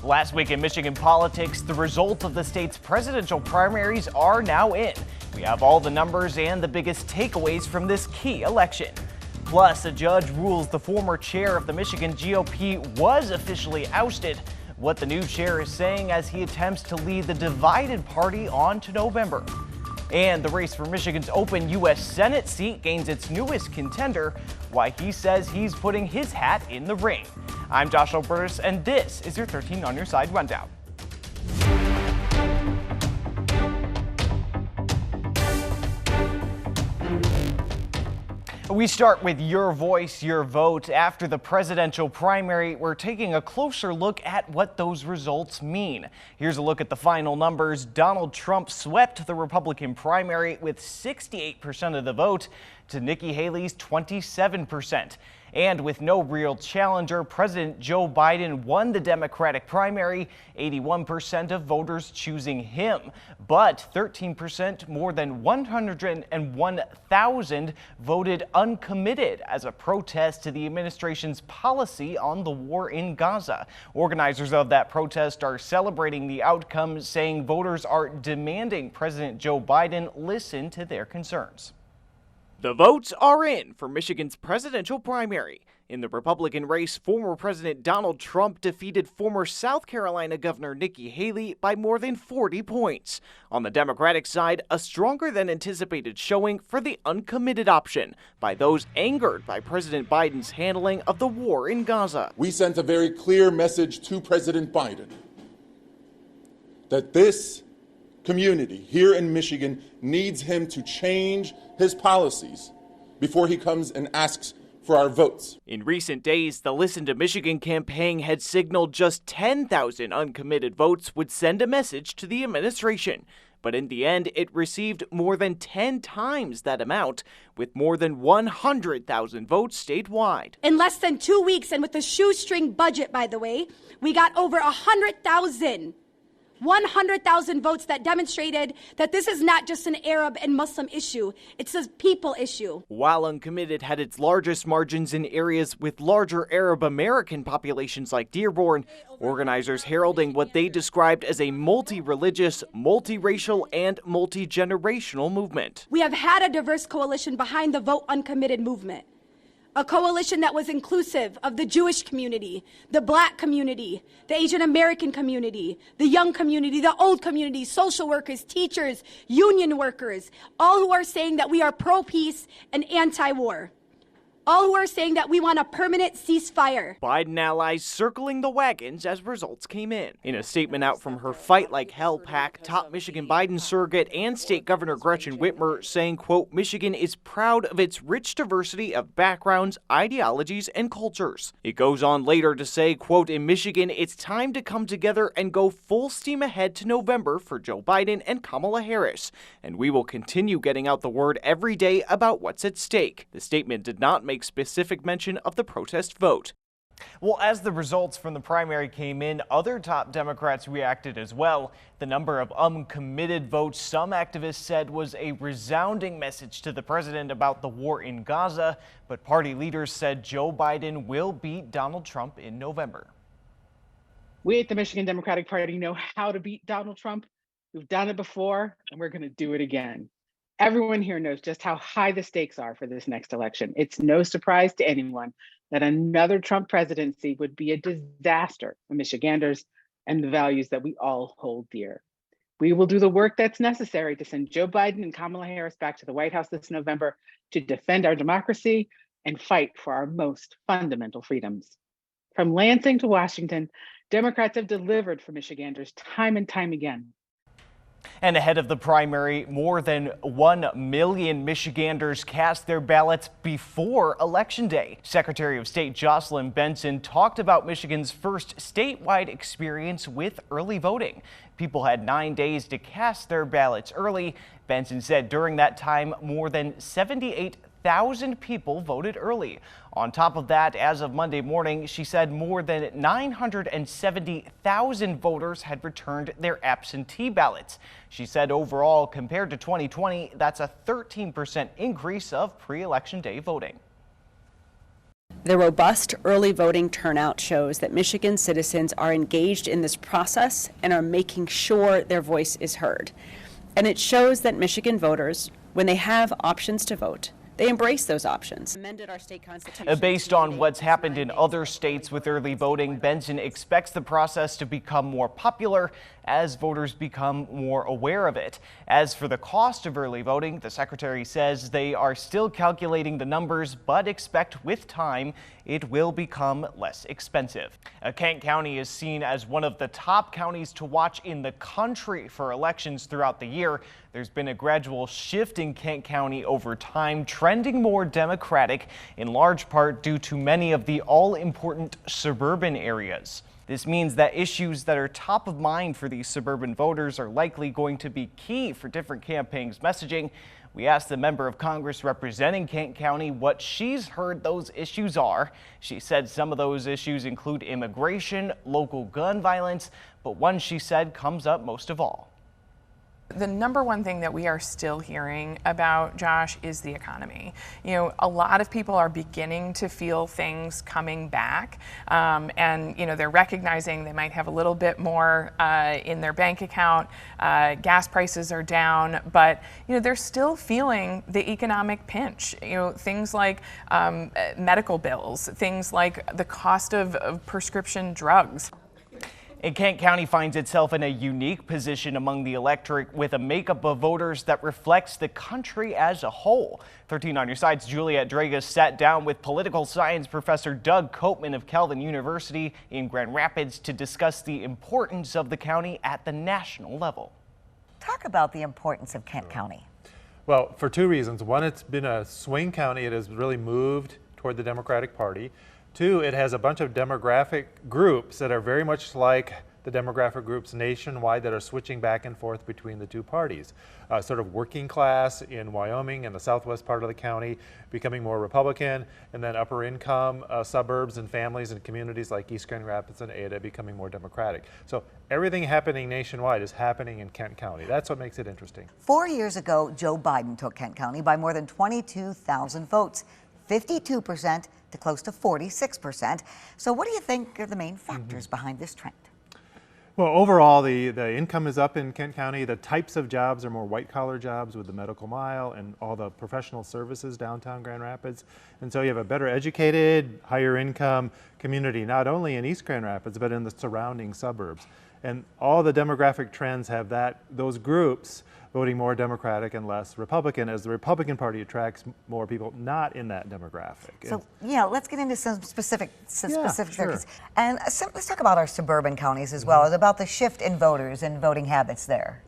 Last week in Michigan politics, the results of the state's presidential primaries are now in. We have all the numbers and the biggest takeaways from this key election. Plus, a judge rules the former chair of the Michigan GOP was officially ousted. What the new chair is saying as he attempts to lead the divided party on to November. And the race for Michigan's open U.S. Senate seat gains its newest contender, why he says he's putting his hat in the ring. I'm Josh Alburtus, and this is your 13 on Your Side Rundown. We start with your voice, your vote. After the presidential primary, we're taking a closer look at what those results mean. Here's a look at the final numbers. Donald Trump swept the Republican primary with 68% of the vote to Nikki Haley's 27%. And with no real challenger, President Joe Biden won the Democratic primary, 81% of voters choosing him. But 13%, more than 101,000, voted uncommitted as a protest to the administration's policy on the war in Gaza. Organizers of that protest are celebrating the outcome, saying voters are demanding President Joe Biden listen to their concerns. The votes are in for Michigan's presidential primary. In the Republican race, former President Donald Trump defeated former South Carolina Governor Nikki Haley by more than 40 points. On the Democratic side, a stronger than anticipated showing for the uncommitted option by those angered by President Biden's handling of the war in Gaza. We sent a very clear message to President Biden that this community here in Michigan needs him to change his policies before he comes and asks for our votes. In recent days, the Listen to Michigan campaign had signaled just 10,000 uncommitted votes would send a message to the administration. But in the end, it received more than 10 times that amount, with more than 100,000 votes statewide. In less than 2 weeks, and with a shoestring budget, by the way, we got over 100,000 votes that demonstrated that this is not just an Arab and Muslim issue, it's a people issue. While uncommitted had its largest margins in areas with larger Arab American populations like Dearborn, organizers heralding what they described as a multi-religious, multiracial, and multi-generational movement. We have had a diverse coalition behind the Vote Uncommitted movement. A coalition that was inclusive of the Jewish community, the Black community, the Asian American community, the young community, the old community, social workers, teachers, union workers, all who are saying that we are pro-peace and anti-war. All who are saying that we want a permanent ceasefire. Biden allies circling the wagons as results came in. In a statement out from her Fight Like Hell PAC, top Michigan Biden surrogate and state governor Gretchen Whitmer saying, quote, Michigan is proud of its rich diversity of backgrounds, ideologies, and cultures. It goes on later to say, quote, in Michigan, it's time to come together and go full steam ahead to November for Joe Biden and Kamala Harris. And we will continue getting out the word every day about what's at stake. The statement did not make specific mention of the protest vote. Well, as the results from the primary came in, other top Democrats reacted as well. The number of uncommitted votes, some activists said, was a resounding message to the president about the war in Gaza, but party leaders said Joe Biden will beat Donald Trump in November. We at the Michigan Democratic Party know how to beat Donald Trump. We've done it before, and we're going to do it again. Everyone here knows just how high the stakes are for this next election. It's no surprise to anyone that another Trump presidency would be a disaster for Michiganders and the values that we all hold dear. We will do the work that's necessary to send Joe Biden and Kamala Harris back to the White House this November to defend our democracy and fight for our most fundamental freedoms. From Lansing to Washington, Democrats have delivered for Michiganders time and time again. And ahead of the primary, more than 1 million Michiganders cast their ballots before Election Day. Secretary of State Jocelyn Benson talked about Michigan's first statewide experience with early voting. People had 9 days to cast their ballots early. Benson said during that time, more than 78,000 people voted early. On top of that, as of Monday morning, she said more than 970,000 voters had returned their absentee ballots. She said overall, compared to 2020, that's a 13% increase of pre-election day voting. The robust early voting turnout shows that Michigan citizens are engaged in this process and are making sure their voice is heard. And it shows that Michigan voters, when they have options to vote, they embrace those options. Amended our state constitution. Based on what's happened in other states with early voting, Benson expects the process to become more popular as voters become more aware of it. As for the cost of early voting, the secretary says they are still calculating the numbers, but expect with time it will become less expensive. Kent County is seen as one of the top counties to watch in the country for elections throughout the year. There's been a gradual shift in Kent County over time, trending more Democratic, in large part due to many of the all-important suburban areas. This means that issues that are top of mind for these suburban voters are likely going to be key for different campaigns' messaging. We asked the member of Congress representing Kent County what she's heard those issues are. She said some of those issues include immigration, local gun violence, but one she said comes up most of all. The number one thing that we are still hearing about, Josh, is the economy. You know, a lot of people are beginning to feel things coming back, and you know, they're recognizing they might have a little bit more in their bank account. Gas prices are down, but you know, they're still feeling the economic pinch. You know, things like medical bills, things like the cost of prescription drugs. And Kent County finds itself in a unique position among the electorate with a makeup of voters that reflects the country as a whole. 13 on your side's Juliet Dragas sat down with political science professor Doug Copeman of Calvin University in Grand Rapids to discuss the importance of the county at the national level. Talk about the importance of Kent County. Well, for two reasons. One, it's been a swing county. It has really moved toward the Democratic Party. Two, it has a bunch of demographic groups that are very much like the demographic groups nationwide that are switching back and forth between the two parties. Sort of working class in Wyoming and the southwest part of the county becoming more Republican, and then upper income suburbs and families and communities like East Grand Rapids and Ada becoming more Democratic. So everything happening nationwide is happening in Kent County. That's what makes it interesting. 4 years ago, Joe Biden took Kent County by more than 22,000 votes, 52% to close to 46%. So what do you think are the main factors behind this trend? Well, overall, the income is up in Kent County. The types of jobs are more white-collar jobs with the medical mile and all the professional services downtown Grand Rapids. And so you have a better educated, higher income community, not only in East Grand Rapids, but in the surrounding suburbs. And all the demographic trends have those groups voting more Democratic and less Republican, as the Republican Party attracts more people not in that demographic. So, yeah, let's get into some specific Sure. there. And let's talk about our suburban counties as well, about the shift in voters and voting habits there.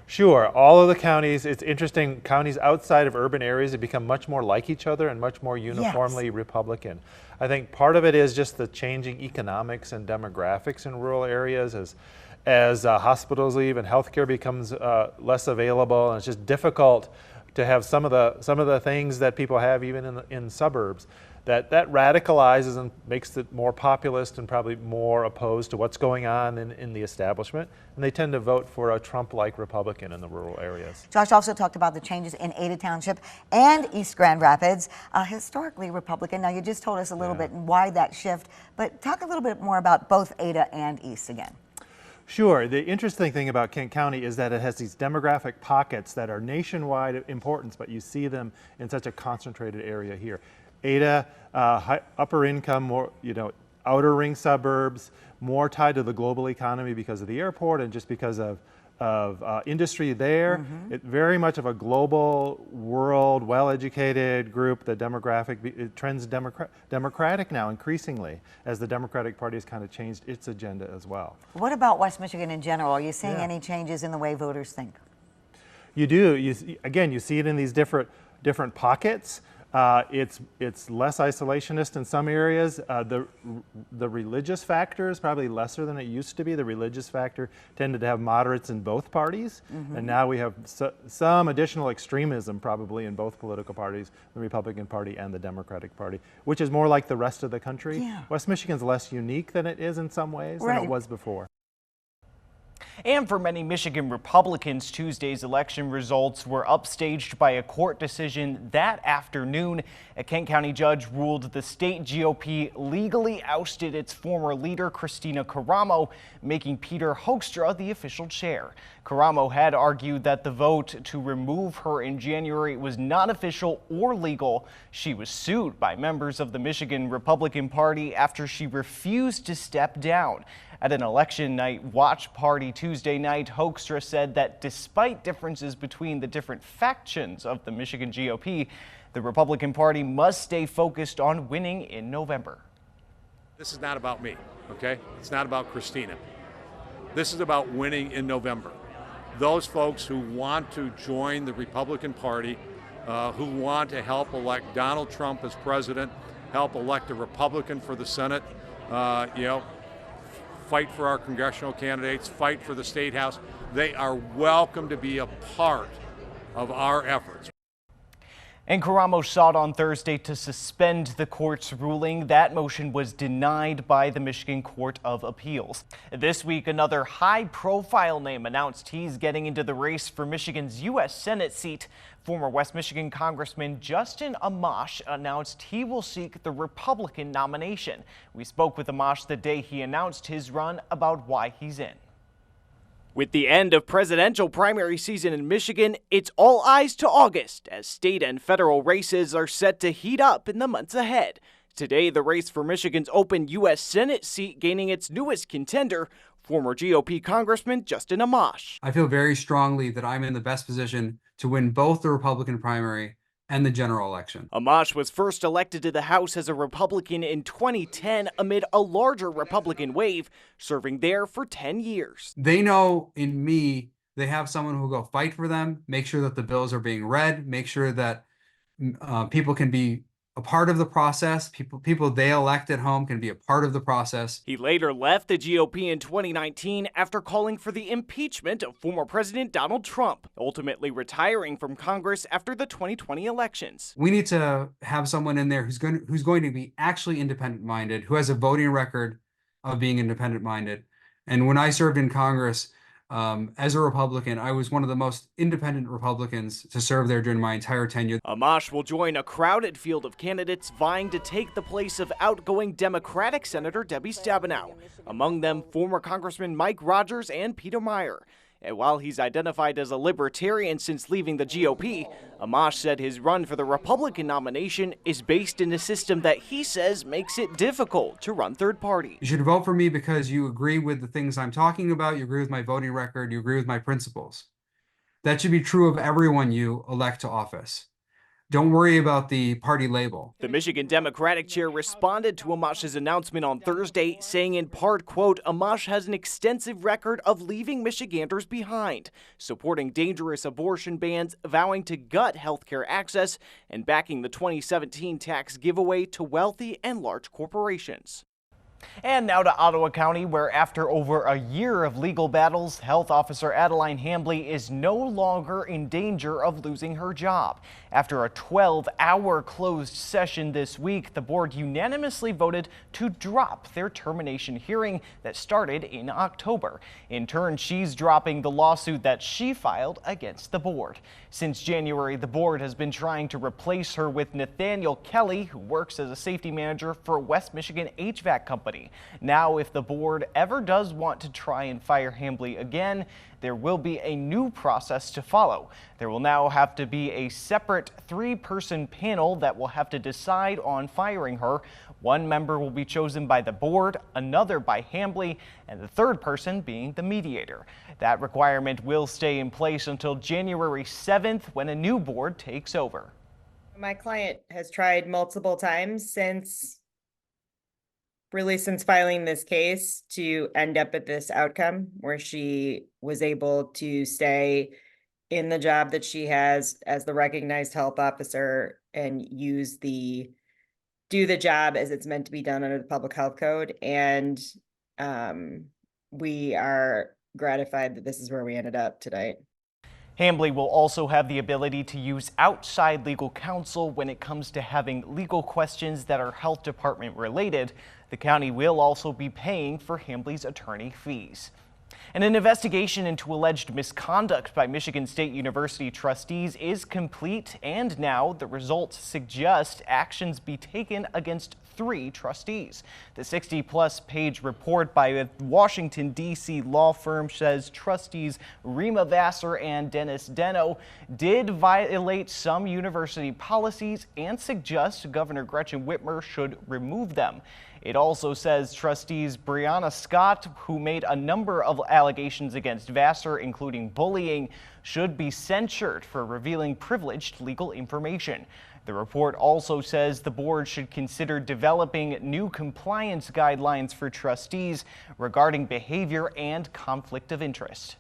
Sure. All of the counties, it's interesting, counties outside of urban areas have become much more like each other and much more uniformly Republican. I think part of it is just the changing economics and demographics in rural areas as hospitals leave and healthcare becomes less available, and it's just difficult to have some of the things that people have even in suburbs. That radicalizes and makes it more populist and probably more opposed to what's going on in the establishment, and they tend to vote for a Trump-like Republican in the rural areas. Josh also talked about the changes in Ada Township and East Grand Rapids, historically Republican. Now you just told us a little bit why that shift, but talk a little bit more about both Ada and East again. Sure. The interesting thing about Kent County is that it has these demographic pockets that are nationwide importance, but you see them in such a concentrated area here. Ada, upper income, more, outer ring suburbs, more tied to the global economy because of the airport and just because of industry there. It very much of a global world, well-educated group. The demographic, it trends democratic now increasingly as the Democratic Party has kind of changed its agenda as well. What about West Michigan in general? Are you seeing any changes in the way voters think? You do. You see it in these different pockets. It's less isolationist in some areas. The religious factor is probably lesser than it used to be. The religious factor tended to have moderates in both parties, and now we have some additional extremism probably in both political parties, the Republican Party and the Democratic Party, which is more like the rest of the country. West Michigan's less unique than it is in some ways than it was before. And for many Michigan Republicans, Tuesday's election results were upstaged by a court decision that afternoon. A Kent County judge ruled the state GOP legally ousted its former leader, Christina Caramo, making Peter Hoekstra the official chair. Caramo had argued that the vote to remove her in January was not official or legal. She was sued by members of the Michigan Republican Party after she refused to step down. At an election night watch party Tuesday night, Hoekstra said that despite differences between the different factions of the Michigan GOP, the Republican Party must stay focused on winning in November. This is not about me, okay? It's not about Christina. This is about winning in November. Those folks who want to join the Republican Party, who want to help elect Donald Trump as president, help elect a Republican for the Senate, fight for our congressional candidates, fight for the State House. They are welcome to be a part of our efforts. And Caramo sought on Thursday to suspend the court's ruling. That motion was denied by the Michigan Court of Appeals. This week, another high-profile name announced he's getting into the race for Michigan's U.S. Senate seat. Former West Michigan Congressman Justin Amash announced he will seek the Republican nomination. We spoke with Amash the day he announced his run about why he's in. With the end of presidential primary season in Michigan, it's all eyes to August as state and federal races are set to heat up in the months ahead. Today, the race for Michigan's open U.S. Senate seat gaining its newest contender, former GOP Congressman Justin Amash. I feel very strongly that I'm in the best position to win both the Republican primary and the general election. Amash was first elected to the House as a Republican in 2010 amid a larger Republican wave, serving there for 10 years. They know in me, they have someone who will go fight for them, make sure that the bills are being read, make sure that people can be a part of the process. People they elect at home can be a part of the process. He later left the GOP in 2019 after calling for the impeachment of former President Donald Trump, ultimately retiring from Congress after the 2020 elections. We need to have someone in there who's going to be actually independent-minded, who has a voting record of being independent-minded. And when I served in Congress, as a Republican, I was one of the most independent Republicans to serve there during my entire tenure. Amash will join a crowded field of candidates vying to take the place of outgoing Democratic Senator Debbie Stabenow. Among them, former Congressman Mike Rogers and Peter Meyer. And while he's identified as a libertarian since leaving the GOP, Amash said his run for the Republican nomination is based in a system that he says makes it difficult to run third party. You should vote for me because you agree with the things I'm talking about, you agree with my voting record, you agree with my principles. That should be true of everyone you elect to office. Don't worry about the party label. The Michigan Democratic chair responded to Amash's announcement on Thursday, saying in part, quote, Amash has an extensive record of leaving Michiganders behind, supporting dangerous abortion bans, vowing to gut healthcare access, and backing the 2017 tax giveaway to wealthy and large corporations. And now to Ottawa County, where after over a year of legal battles, Health Officer Adeline Hamley is no longer in danger of losing her job. After a 12-hour closed session this week, the board unanimously voted to drop their termination hearing that started in October. In turn, she's dropping the lawsuit that she filed against the board. Since January, the board has been trying to replace her with Nathaniel Kelly, who works as a safety manager for West Michigan HVAC company. Now, if the board ever does want to try and fire Hamley again, there will be a new process to follow. There will now have to be a separate 3-person panel that will have to decide on firing her. One member will be chosen by the board, another by Hamley, and the third person being the mediator. That requirement will stay in place until January 7th, when a new board takes over. My client has tried multiple times since filing this case to end up at this outcome where she was able to stay in the job that she has as the recognized health officer and do the job as it's meant to be done under the public health code. And we are gratified that this is where we ended up tonight. Hamley will also have the ability to use outside legal counsel when it comes to having legal questions that are health department related. The county will also be paying for Hamley's attorney fees. And an investigation into alleged misconduct by Michigan State University trustees is complete, and now the results suggest actions be taken against 3 trustees. The 60-plus page report by a Washington, D.C. law firm says trustees Rima Vassar and Dennis Deno did violate some university policies and suggests Governor Gretchen Whitmer should remove them. It also says trustees Brianna Scott, who made a number of allegations against Vassar, including bullying, should be censured for revealing privileged legal information. The report also says the board should consider developing new compliance guidelines for trustees regarding behavior and conflict of interest.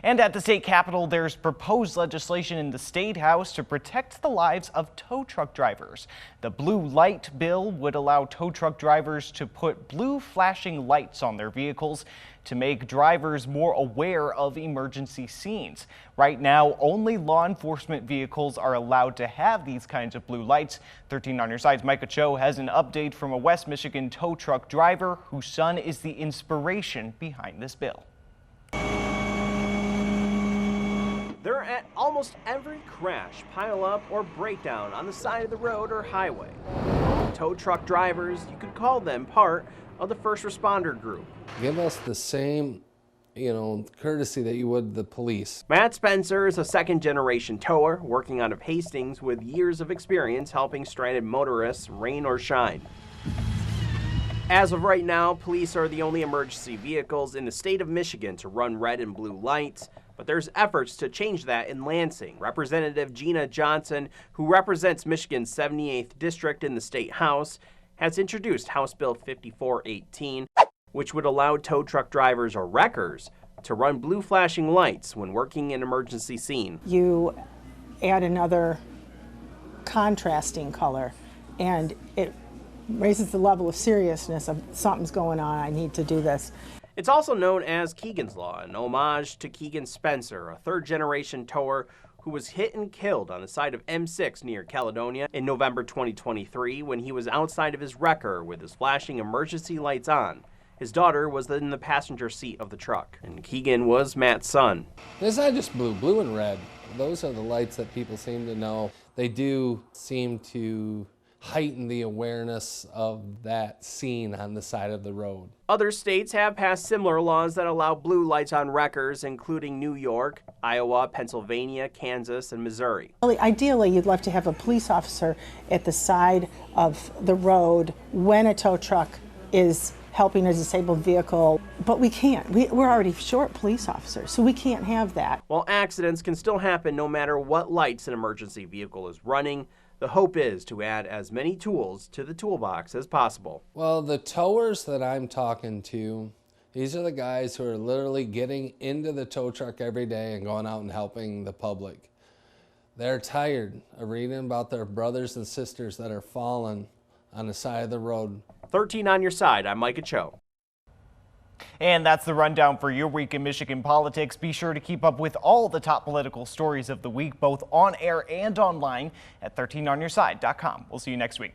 And at the state capitol, there's proposed legislation in the State House to protect the lives of tow truck drivers. The blue light bill would allow tow truck drivers to put blue flashing lights on their vehicles to make drivers more aware of emergency scenes. Right now, only law enforcement vehicles are allowed to have these kinds of blue lights. 13 on your side's Micah Cho has an update from a West Michigan tow truck driver whose son is the inspiration behind this bill. They're at almost every crash, pileup, or breakdown on the side of the road or highway. Tow truck drivers, you could call them part of the first responder group. Give us the same, courtesy that you would the police. Matt Spencer is a second-generation tower working out of Hastings with years of experience helping stranded motorists, rain or shine. As of right now, police are the only emergency vehicles in the state of Michigan to run red and blue lights. But there's efforts to change that in Lansing. Representative Gina Johnson, who represents Michigan's 78th district in the State House, has introduced House Bill 5418, which would allow tow truck drivers or wreckers to run blue flashing lights when working in an emergency scene. You add another contrasting color, and it raises the level of seriousness of something's going on, I need to do this. It's also known as Keegan's Law, an homage to Keegan Spencer, a third-generation tower who was hit and killed on the side of M6 near Caledonia in November 2023 when he was outside of his wrecker with his flashing emergency lights on. His daughter was in the passenger seat of the truck, and Keegan was Matt's son. It's not just blue and red. Those are the lights that people seem to know. They do seem to heighten the awareness of that scene on the side of the road. Other states have passed similar laws that allow blue lights on wreckers, including New York, Iowa, Pennsylvania, Kansas, and Missouri. Ideally, you'd love to have a police officer at the side of the road when a tow truck is helping a disabled vehicle, but we can't. We're already short police officers, so we can't have that. While accidents can still happen no matter what lights an emergency vehicle is running, the hope is to add as many tools to the toolbox as possible. Well, the towers that I'm talking to, these are the guys who are literally getting into the tow truck every day and going out and helping the public. They're tired of reading about their brothers and sisters that are fallen on the side of the road. 13 on your side, I'm Micah Cho. And that's the rundown for your week in Michigan politics. Be sure to keep up with all the top political stories of the week, both on air and online at 13onyourside.com. We'll see you next week.